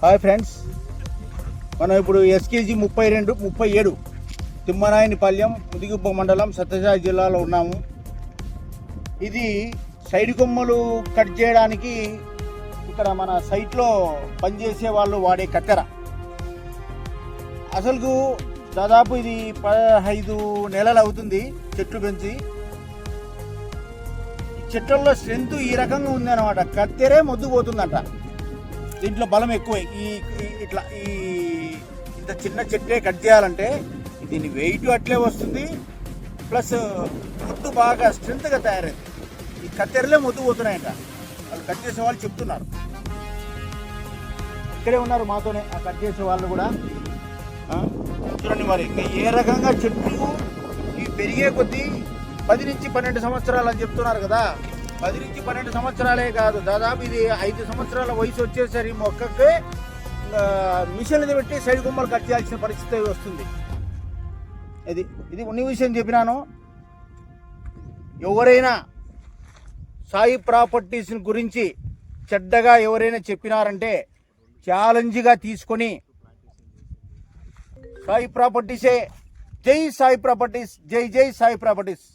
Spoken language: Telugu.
హాయ్ ఫ్రెండ్స్, మనం ఇప్పుడు ఎస్కేజీ 37 తిమ్మనాయనిపాలెం ముదిగుబ్బ మండలం సత్యసాయి జిల్లాలో ఉన్నాము. ఇది సైడ్ కొమ్మలు కట్ చేయడానికి ఇక్కడ మన సైట్లో పనిచేసే వాళ్ళు వాడే కత్తెర. అసలు దాదాపు ఇది 15 నెలలు అవుతుంది చెట్లు పెంచి. చెట్లలో స్ట్రెంత్ ఈ రకంగా ఉంది అనమాట. కత్తెరే మొద్దు పోతుందంట. దీంట్లో బలం ఎక్కువ. ఇట్లా ఇంత చిన్న చెట్లే కట్ చేయాలంటే దీని వెయిట్ అట్లే వస్తుంది, ప్లస్ మొద్దు బాగా స్ట్రెంత్గా తయారైంది. ఈ కత్తెరలే మొద్దు పోతున్నాయంట వాళ్ళు కట్ చేసే వాళ్ళు చెప్తున్నారు. ఇక్కడే ఉన్నారు మాతోనే ఆ కట్ చేసే వాళ్ళు కూడా. చూడండి మరి ఇంకా ఏ రకంగా చెట్లు ఇవి పెరిగే కొద్దీ 10 నుంచి 12 సంవత్సరాలు అని చెప్తున్నారు కదా. 10 నుంచి 12 సంవత్సరాలే కాదు, దాదాపు ఇది 5 సంవత్సరాల వయసు వచ్చేసరి మొక్కకి మిషన్లు పెట్టి సైడ్ కొమ్మలు కట్ చేయాల్సిన పరిస్థితి వస్తుంది. ఇది ఉన్న విషయం చెప్పినాను. ఎవరైనా సాయి ప్రాపర్టీస్ గురించి చెడ్డగా ఎవరైనా చెప్పినారంటే ఛాలెంజ్గా తీసుకొని సాయి ప్రాపర్టీసే, జై సాయి ప్రాపర్టీస్, జై జై సాయి ప్రాపర్టీస్.